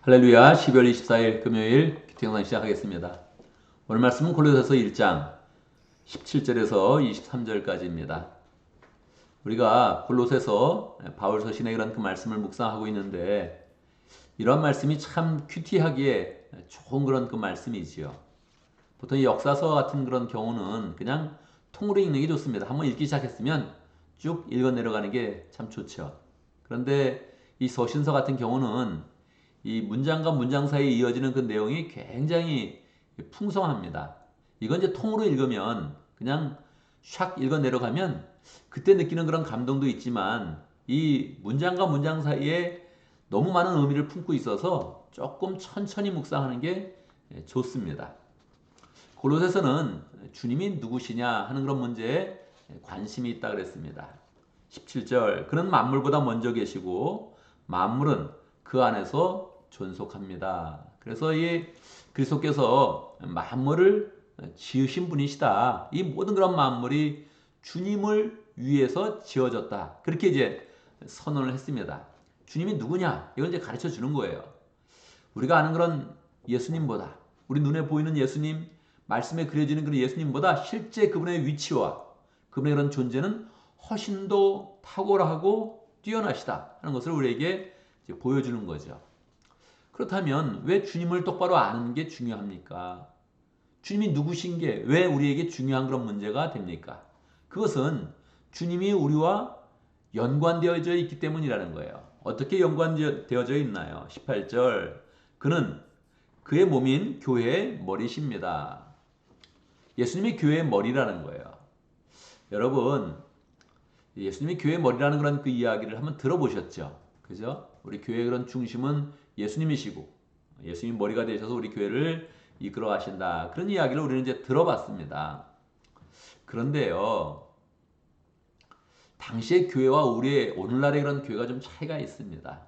할렐루야. 12월 24일 금요일 큐티영상 시작하겠습니다. 오늘 말씀은 골로새서 1장 17절에서 23절까지입니다. 우리가 골로새서 바울 서신에 그런 그 말씀을 묵상하고 있는데 이런 말씀이 참 큐티하기에 좋은 그런 그 말씀이지요. 보통 이 역사서 같은 그런 경우는 그냥 통으로 읽는 게 좋습니다. 한번 읽기 시작했으면 쭉 읽어 내려가는 게 참 좋죠. 그런데 이 서신서 같은 경우는 이 문장과 문장 사이에 이어지는 그 내용이 굉장히 풍성합니다. 이건 이제 통으로 읽으면 그냥 샥 읽어 내려가면 그때 느끼는 그런 감동도 있지만 이 문장과 문장 사이에 너무 많은 의미를 품고 있어서 조금 천천히 묵상하는 게 좋습니다. 골로새서는 주님이 누구시냐 하는 그런 문제에 관심이 있다 그랬습니다. 17절 그는 만물보다 먼저 계시고 만물은 그 안에서 존속합니다. 그래서 이 그리스도께서 만물을 지으신 분이시다. 이 모든 그런 만물이 주님을 위해서 지어졌다. 그렇게 이제 선언을 했습니다. 주님이 누구냐? 이걸 이제 가르쳐 주는 거예요. 우리가 아는 그런 예수님보다 우리 눈에 보이는 예수님, 말씀에 그려지는 그런 예수님보다 실제 그분의 위치와 그분의 그런 존재는 훨씬 더 탁월하고 뛰어나시다 하는 것을 우리에게 보여주는 거죠. 그렇다면 왜 주님을 똑바로 아는 게 중요합니까? 주님이 누구신 게 왜 우리에게 중요한 그런 문제가 됩니까? 그것은 주님이 우리와 연관되어져 있기 때문이라는 거예요. 어떻게 연관되어져 있나요? 18절 그는 그의 몸인 교회의 머리십니다. 예수님이 교회의 머리라는 거예요. 여러분 예수님이 교회의 머리라는 그런 그 이야기를 한번 들어보셨죠? 그죠? 우리 교회의 그런 중심은 예수님이시고 예수님 머리가 되셔서 우리 교회를 이끌어 가신다. 그런 이야기를 우리는 이제 들어봤습니다. 그런데요. 당시의 교회와 우리의 오늘날의 그런 교회가 좀 차이가 있습니다.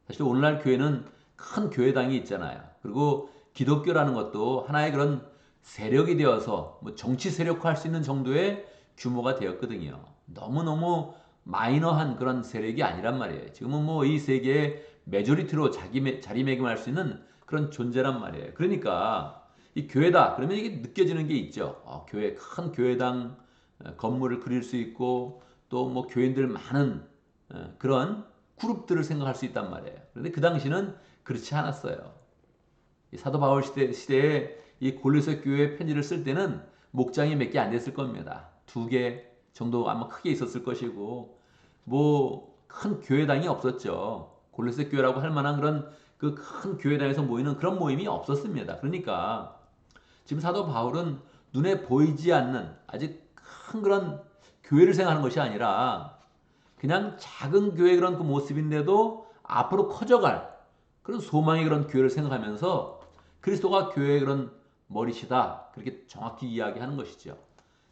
사실 오늘날 교회는 큰 교회당이 있잖아요. 그리고 기독교라는 것도 하나의 그런 세력이 되어서 뭐 정치 세력화할 수 있는 정도의 규모가 되었거든요. 너무너무 마이너한 그런 세력이 아니란 말이에요. 지금은 뭐 이 세계의 메조리티로 자리매김할 수 있는 그런 존재란 말이에요. 그러니까 이 교회다 그러면 이게 느껴지는 게 있죠. 교회 큰 교회당 건물을 그릴 수 있고 또 뭐 교인들 많은 그런 그룹들을 생각할 수 있단 말이에요. 그런데 그 당시는 그렇지 않았어요. 사도 바울 시대에 이 골로새 교회 편지를 쓸 때는 목장이 몇 개 안 됐을 겁니다. 2개 정도 아마 크게 있었을 것이고 뭐 큰 교회당이 없었죠. 골로새 교회라고 할 만한 그런 그 큰 교회당에서 모이는 그런 모임이 없었습니다. 그러니까 지금 사도 바울은 눈에 보이지 않는 아직 큰 그런 교회를 생각하는 것이 아니라 그냥 작은 교회 그런 그 모습인데도 앞으로 커져갈 그런 소망의 그런 교회를 생각하면서 그리스도가 교회의 그런 머리시다. 그렇게 정확히 이야기하는 것이죠.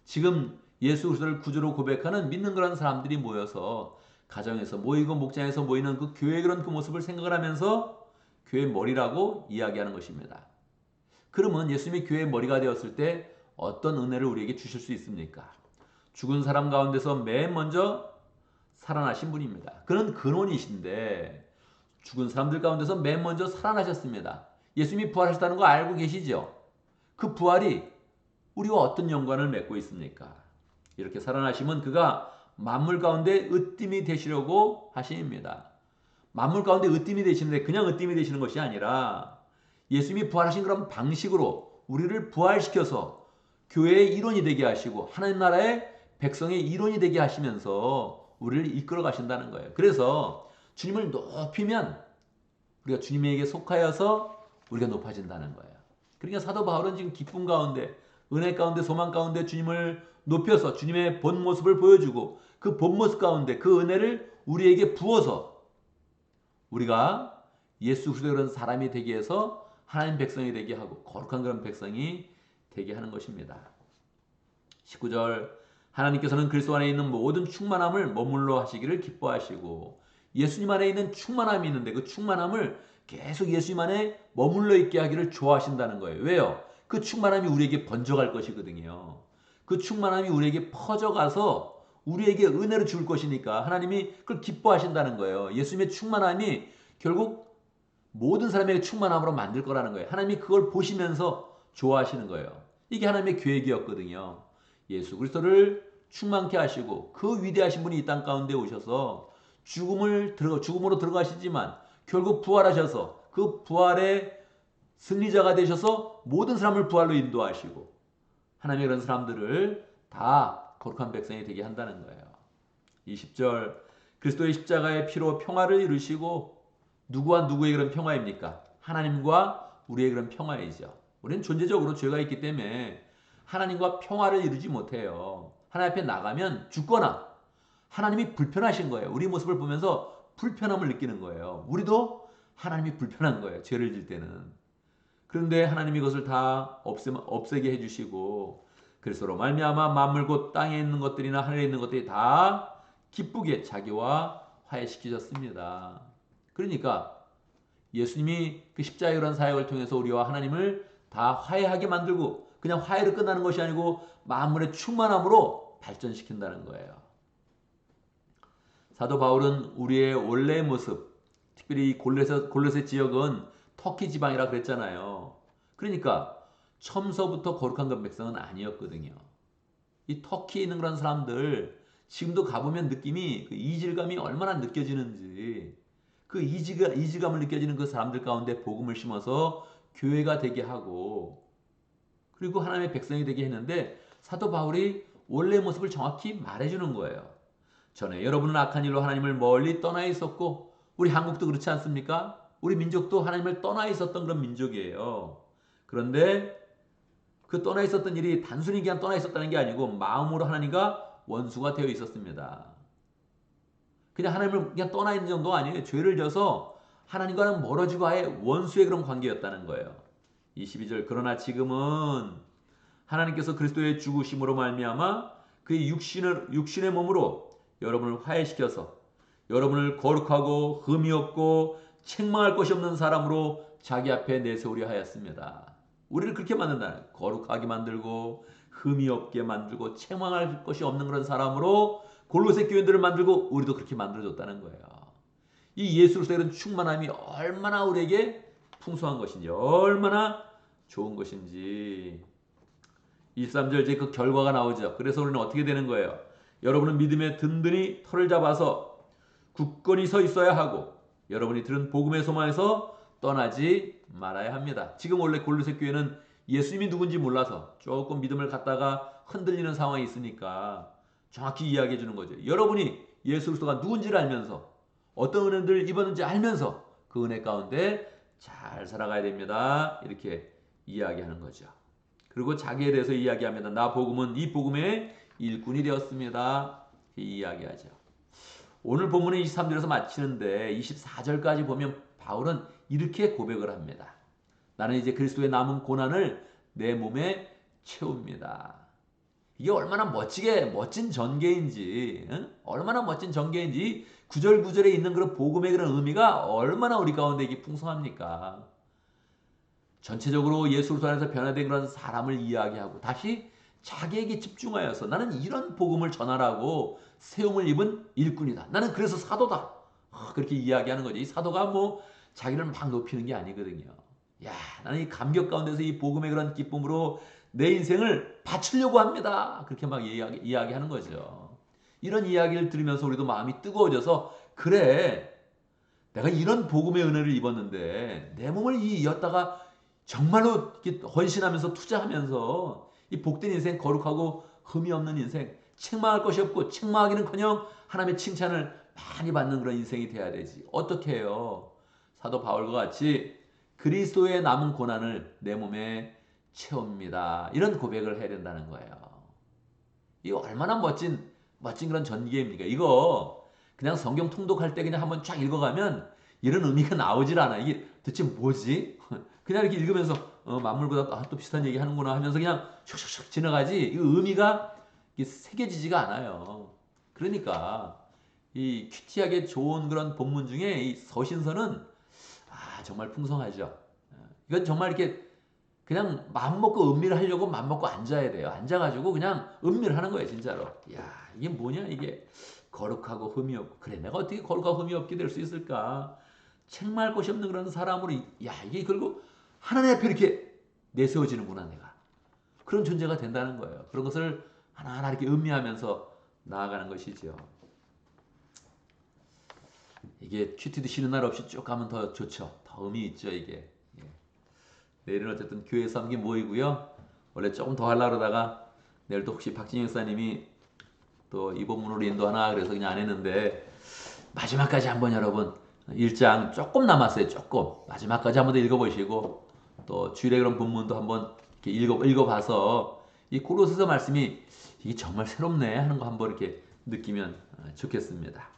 지금 예수 그리스도를 구주로 고백하는 믿는 그런 사람들이 모여서 가정에서 모이고 목장에서 모이는 그 교회의 그런 그 모습을 생각을 하면서 교회의 머리라고 이야기하는 것입니다. 그러면 예수님이 교회의 머리가 되었을 때 어떤 은혜를 우리에게 주실 수 있습니까? 죽은 사람 가운데서 맨 먼저 살아나신 분입니다. 그는 근원이신데 죽은 사람들 가운데서 맨 먼저 살아나셨습니다. 예수님이 부활하셨다는 거 알고 계시죠? 그 부활이 우리와 어떤 연관을 맺고 있습니까? 이렇게 살아나시면 그가 만물 가운데 으뜸이 되시려고 하십니다. 만물 가운데 으뜸이 되시는데 그냥 으뜸이 되시는 것이 아니라 예수님이 부활하신 그런 방식으로 우리를 부활시켜서 교회의 일원이 되게 하시고 하나님 나라의 백성의 일원이 되게 하시면서 우리를 이끌어 가신다는 거예요. 그래서 주님을 높이면 우리가 주님에게 속하여서 우리가 높아진다는 거예요. 그러니까 사도 바울은 지금 기쁨 가운데 은혜 가운데 소망 가운데 주님을 높여서 주님의 본 모습을 보여주고 그 본 모습 가운데 그 은혜를 우리에게 부어서 우리가 예수 그리스도의 그런 사람이 되게 해서 하나님 백성이 되게 하고 거룩한 그런 백성이 되게 하는 것입니다. 19절 하나님께서는 그리스도 안에 있는 모든 충만함을 머물러 하시기를 기뻐하시고 예수님 안에 있는 충만함이 있는데 그 충만함을 계속 예수님 안에 머물러 있게 하기를 좋아하신다는 거예요. 왜요? 그 충만함이 우리에게 번져갈 것이거든요. 그 충만함이 우리에게 퍼져가서 우리에게 은혜를 줄 것이니까 하나님이 그걸 기뻐하신다는 거예요. 예수님의 충만함이 결국 모든 사람에게 충만함으로 만들 거라는 거예요. 하나님이 그걸 보시면서 좋아하시는 거예요. 이게 하나님의 계획이었거든요. 예수 그리스도를 충만케 하시고 그 위대하신 분이 이 땅 가운데 오셔서 죽음으로 들어가시지만 결국 부활하셔서 그 부활의 승리자가 되셔서 모든 사람을 부활로 인도하시고 하나님의 그런 사람들을 다 거룩한 백성이 되게 한다는 거예요. 20절 그리스도의 십자가의 피로 평화를 이루시고 누구와 누구의 그런 평화입니까? 하나님과 우리의 그런 평화이죠. 우리는 존재적으로 죄가 있기 때문에 하나님과 평화를 이루지 못해요. 하나님 앞에 나가면 죽거나 하나님이 불편하신 거예요. 우리 모습을 보면서 불편함을 느끼는 거예요. 우리도 하나님이 불편한 거예요. 죄를 질 때는. 그런데 하나님이 그것을 다 없애게 해주시고 그리스도로 말미암아 만물 곧 땅에 있는 것들이나 하늘에 있는 것들이 다 기쁘게 자기와 화해시키셨습니다. 그러니까 예수님이 그 십자가의 그런 사역을 통해서 우리와 하나님을 다 화해하게 만들고 그냥 화해로 끝나는 것이 아니고 만물의 충만함으로 발전시킨다는 거예요. 사도 바울은 우리의 원래의 모습, 특별히 골로새 지역은 터키 지방이라 그랬잖아요. 그러니까 처음서부터 거룩한 그 백성은 아니었거든요. 이 터키에 있는 그런 사람들 지금도 가보면 느낌이 그 이질감이 얼마나 느껴지는지 그 이질감을 느껴지는 그 사람들 가운데 복음을 심어서 교회가 되게 하고 그리고 하나님의 백성이 되게 했는데 사도 바울이 원래의 모습을 정확히 말해주는 거예요. 전에 여러분은 악한 일로 하나님을 멀리 떠나 있었고 우리 한국도 그렇지 않습니까? 우리 민족도 하나님을 떠나 있었던 그런 민족이에요. 그런데 그 떠나 있었던 일이 단순히 그냥 떠나 있었다는 게 아니고 마음으로 하나님과 원수가 되어 있었습니다. 그냥 하나님을 그냥 떠나 있는 정도가 아니에요. 죄를 져서 하나님과는 멀어지고 아예 원수의 그런 관계였다는 거예요. 22절 그러나 지금은 하나님께서 그리스도의 죽으심으로 말미암아 그의 육신의 몸으로 여러분을 화해시켜서 여러분을 거룩하고 흠이 없고 책망할 것이 없는 사람으로 자기 앞에 내세우려 하였습니다. 우리를 그렇게 만든다. 거룩하게 만들고 흠이 없게 만들고 책망할 것이 없는 그런 사람으로 골로새 교인들을 만들고 우리도 그렇게 만들어줬다는 거예요. 이 예수로서의 이런 충만함이 얼마나 우리에게 풍성한 것인지 얼마나 좋은 것인지 23절 이제 그 결과가 나오죠. 그래서 우리는 어떻게 되는 거예요? 여러분은 믿음에 든든히 털을 잡아서 굳건히 서 있어야 하고 여러분이 들은 복음의 소망에서 떠나지 말아야 합니다. 지금 원래 골로새 교회는 예수님이 누군지 몰라서 조금 믿음을 갖다가 흔들리는 상황이 있으니까 정확히 이야기해 주는 거죠. 여러분이 예수 그리스도가 누군지를 알면서 어떤 은혜들을 입었는지 알면서 그 은혜 가운데 잘 살아가야 됩니다. 이렇게 이야기하는 거죠. 그리고 자기에 대해서 이야기합니다. 나 복음은 이 복음의 일꾼이 되었습니다. 이야기하죠. 오늘 본문은 23절에서 마치는데 24절까지 보면 바울은 이렇게 고백을 합니다. 나는 이제 그리스도의 남은 고난을 내 몸에 채웁니다. 이게 얼마나 멋진 전개인지, 얼마나 멋진 전개인지 구절구절에 있는 그런 복음의 그런 의미가 얼마나 우리 가운데 이게 풍성합니까? 전체적으로 예수 그리스도 안에서 변화된 그런 사람을 이야기하고 다시 자기에게 집중하여서 나는 이런 복음을 전하라고 세움을 입은 일꾼이다. 나는 그래서 사도다. 그렇게 이야기하는 거죠. 이 사도가 뭐 자기를 막 높이는 게 아니거든요. 야, 나는 이 감격 가운데서 이 복음의 그런 기쁨으로 내 인생을 바치려고 합니다. 그렇게 막 이야기하는 거죠. 이런 이야기를 들으면서 우리도 마음이 뜨거워져서 그래, 내가 이런 복음의 은혜를 입었는데 내 몸을 이었다가 정말로 헌신하면서 투자하면서 이 복된 인생 거룩하고 흠이 없는 인생 책망할 것이 없고 책망하기는커녕 하나님의 칭찬을 많이 받는 그런 인생이 돼야 되지. 어떻게 해요? 사도 바울과 같이 그리스도의 남은 고난을 내 몸에 채웁니다. 이런 고백을 해야 된다는 거예요. 이거 얼마나 멋진 그런 전개입니까? 이거 그냥 성경 통독할 때 그냥 한번 쫙 읽어가면 이런 의미가 나오질 않아. 이게 대체 뭐지? 그냥 이렇게 읽으면서 만물보다 또 비슷한 얘기 하는구나 하면서 그냥 슉슉슉 지나가지. 이 의미가 새겨지지가 않아요. 그러니까 이 큐티하게 좋은 그런 본문 중에 이 서신서는 정말 풍성하죠. 이건 정말 이렇게 그냥 마음 먹고 음미를 하려고 마음 먹고 앉아야 돼요. 앉아가지고 그냥 음미를 하는 거예요, 진짜로. 야, 이게 뭐냐, 이게 거룩하고 흠이 없고. 그래, 내가 어떻게 거룩하고 흠이 없게 될 수 있을까? 책망할 것이 없는 그런 사람으로 야 이게 결국 하나님 앞에 이렇게 내세워지는구나 내가. 그런 존재가 된다는 거예요. 그런 것을 하나하나 이렇게 음미하면서 나아가는 것이죠. 이게 큐티도 쉬는 날 없이 쭉 가면 더 좋죠. 더 의미 있죠 이게. 예. 내일은 어쨌든 교회 섬기 모이고요. 원래 조금 더 하려고 그러다가 내일도 혹시 박진영 목사님이 또 이 본문으로 인도하나 그래서 그냥 안 했는데 마지막까지 한번 여러분 1장 조금 남았어요. 조금 마지막까지 한번 더 읽어보시고 또 주일에 그런 본문도 한번 이렇게 읽어봐서 이 고로새서 말씀이 이게 정말 새롭네 하는 거 한번 이렇게 느끼면 좋겠습니다.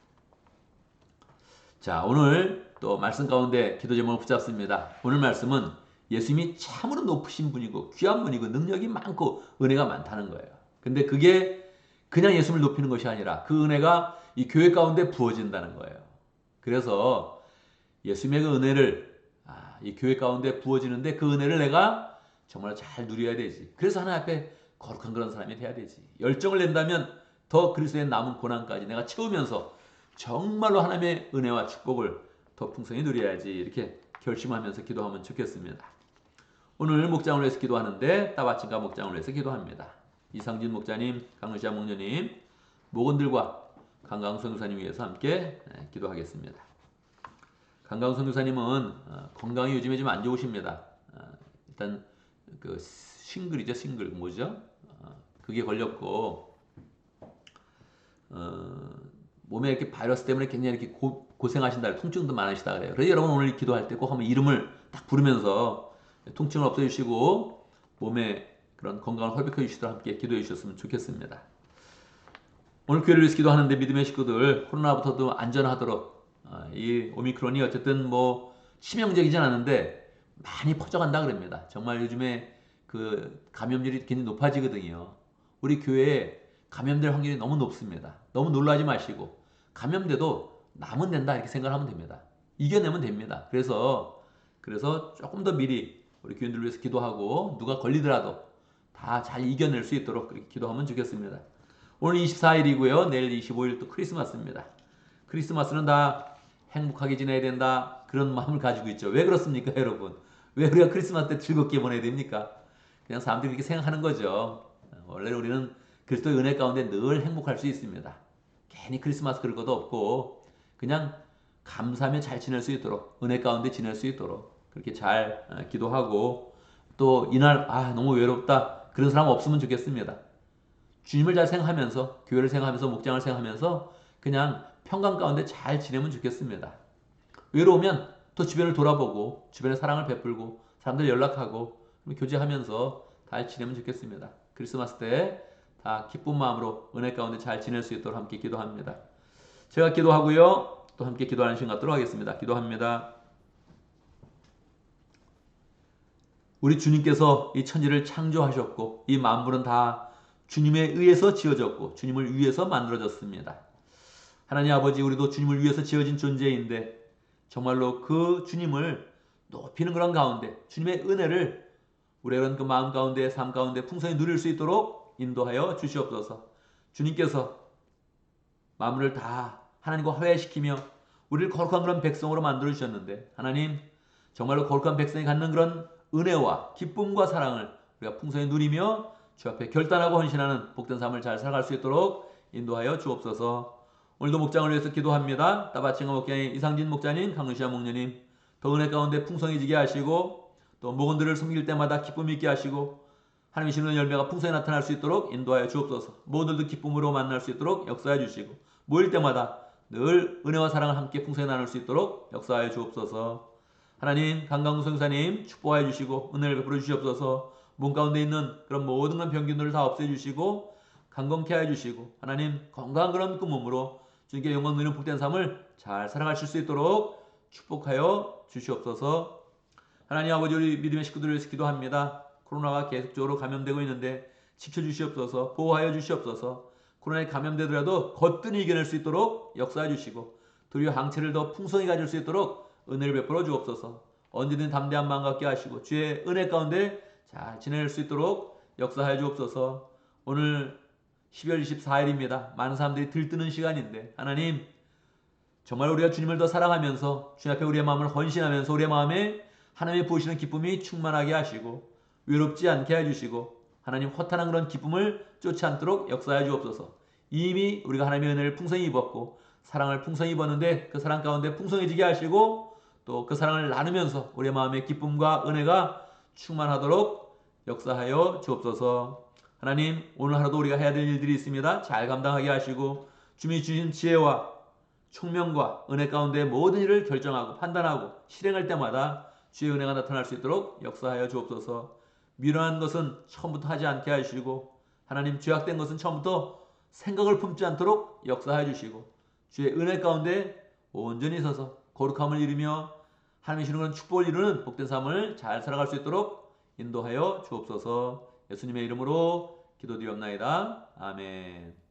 자, 오늘 또 말씀 가운데 기도 제목을 붙잡습니다. 오늘 말씀은 예수님이 참으로 높으신 분이고 귀한 분이고 능력이 많고 은혜가 많다는 거예요. 근데 그게 그냥 예수님을 높이는 것이 아니라 그 은혜가 이 교회 가운데 부어진다는 거예요. 그래서 예수님의 그 은혜를 이 교회 가운데 부어지는데 그 은혜를 내가 정말 잘 누려야 되지. 그래서 하나님 앞에 거룩한 그런 사람이 돼야 되지. 열정을 낸다면 더 그리스도의 남은 고난까지 내가 채우면서 정말로 하나님의 은혜와 축복을 더 풍성히 누려야지 이렇게 결심하면서 기도하면 좋겠습니다. 오늘 목장을 위해서 기도하는데 따바친가 목장을 위해서 기도합니다. 이상진 목자님, 강루시아 목녀님, 목원들과 강강수 교사님 위해서 함께 기도하겠습니다. 강강수 교사님은 건강이 요즘에 좀 안 좋으십니다. 일단 그 싱글이죠, 싱글 뭐죠? 그게 걸렸고 몸에 이렇게 바이러스 때문에 굉장히 이렇게 고생하신다, 통증도 많으시다 그래요. 그래서 여러분 오늘 기도할 때 꼭 한번 이름을 딱 부르면서 통증을 없애주시고 몸에 그런 건강을 회복해 주시도록 함께 기도해 주셨으면 좋겠습니다. 오늘 교회를 위해서 기도하는데 믿음의 식구들 코로나부터도 안전하도록 이 오미크론이 어쨌든 뭐 치명적이진 않은데 많이 퍼져간다 그럽니다. 정말 요즘에 그 감염률이 굉장히 높아지거든요. 우리 교회에 감염될 확률이 너무 높습니다. 너무 놀라지 마시고 감염돼도 남은 된다 이렇게 생각하면 됩니다. 이겨내면 됩니다. 그래서 조금 더 미리 우리 교인들을 위해서 기도하고 누가 걸리더라도 다 잘 이겨낼 수 있도록 그렇게 기도하면 좋겠습니다. 오늘 24일이고요. 내일 25일 또 크리스마스입니다. 크리스마스는 다 행복하게 지내야 된다 그런 마음을 가지고 있죠. 왜 그렇습니까 여러분? 왜 우리가 크리스마스 때 즐겁게 보내야 됩니까? 그냥 사람들이 그렇게 생각하는 거죠. 원래 우리는 그리스도의 은혜 가운데 늘 행복할 수 있습니다. 괜히 크리스마스 그럴 것도 없고 그냥 감사하며 잘 지낼 수 있도록 은혜 가운데 지낼 수 있도록 그렇게 잘 기도하고 또 이날 너무 외롭다 그런 사람 없으면 좋겠습니다. 주님을 잘 생각하면서 교회를 생각하면서 목장을 생각하면서 그냥 평강 가운데 잘 지내면 좋겠습니다. 외로우면 또 주변을 돌아보고 주변에 사랑을 베풀고 사람들 연락하고 교제하면서 잘 지내면 좋겠습니다. 크리스마스 때 다 기쁜 마음으로 은혜 가운데 잘 지낼 수 있도록 함께 기도합니다. 제가 기도하고요. 또 함께 기도하는 시간 갖도록 하겠습니다. 기도합니다. 우리 주님께서 이 천지를 창조하셨고 이 만물은 다 주님에 의해서 지어졌고 주님을 위해서 만들어졌습니다. 하나님 아버지 우리도 주님을 위해서 지어진 존재인데 정말로 그 주님을 높이는 그런 가운데 주님의 은혜를 우리가 그 마음 가운데 삶 가운데 풍성히 누릴 수 있도록 인도하여 주시옵소서. 주님께서 만물을 다 하나님과 화해시키며 우리를 거룩한 그런 백성으로 만들어 주셨는데 하나님 정말로 거룩한 백성이 갖는 그런 은혜와 기쁨과 사랑을 우리가 풍성히 누리며 주 앞에 결단하고 헌신하는 복된 삶을 잘 살아갈 수 있도록 인도하여 주옵소서. 오늘도 목장을 위해서 기도합니다. 따바칭어 목장님, 이상진 목자님, 강루시아 목녀님 더 은혜 가운데 풍성해지게 하시고 또 목원들을 섬길 때마다 기쁨 있게 하시고 하나님의 신의 열매가 풍성히 나타날 수 있도록 인도하여 주옵소서. 모두도 기쁨으로 만날 수 있도록 역사해 주시고 모일 때마다 늘 은혜와 사랑을 함께 풍성히 나눌 수 있도록 역사하여 주옵소서. 하나님 강강수 선교사님 축복하여 주시고 은혜를 베풀어 주시옵소서. 몸 가운데 있는 그런 모든 그런 병균들을 다 없애주시고 강건케 하여 주시고 하나님 건강한 그런 그 몸으로 주님께 영광 누리는 복된 삶을 잘 살아가실 수 있도록 축복하여 주시옵소서. 하나님 아버지 우리 믿음의 식구들을 위해서 기도합니다. 코로나가 계속적으로 감염되고 있는데 지켜주시옵소서. 보호하여 주시옵소서. 코로나에 감염되더라도 거뜬히 이겨낼 수 있도록 역사해 주시고 도리어 항체를 더 풍성히 가질 수 있도록 은혜를 베풀어 주옵소서. 언제든 담대한 마음 갖게 하시고 주의 은혜 가운데 잘 지낼 수 있도록 역사해 주옵소서. 오늘 12월 24일입니다. 많은 사람들이 들뜨는 시간인데 하나님 정말 우리가 주님을 더 사랑하면서 주님 앞에 우리의 마음을 헌신하면서 우리의 마음에 하나님의 부으시는 기쁨이 충만하게 하시고 외롭지 않게 해주시고 하나님 허탄한 그런 기쁨을 쫓지 않도록 역사해 주옵소서. 이미 우리가 하나님의 은혜를 풍성히 입었고 사랑을 풍성히 입었는데 그 사랑 가운데 풍성해지게 하시고 또 그 사랑을 나누면서 우리의 마음의 기쁨과 은혜가 충만하도록 역사하여 주옵소서. 하나님 오늘 하루도 우리가 해야 될 일들이 있습니다. 잘 감당하게 하시고 주님이 주신 지혜와 총명과 은혜 가운데 모든 일을 결정하고 판단하고 실행할 때마다 주의 은혜가 나타날 수 있도록 역사하여 주옵소서. 미련한 것은 처음부터 하지 않게 하시고 하나님 죄악된 것은 처음부터 생각을 품지 않도록 역사해 주시고 주의 은혜 가운데 온전히 서서 거룩함을 이루며 하나님이 주시는 그런 축복을 이루는 복된 삶을 잘 살아갈 수 있도록 인도하여 주옵소서. 예수님의 이름으로 기도드리옵나이다. 아멘.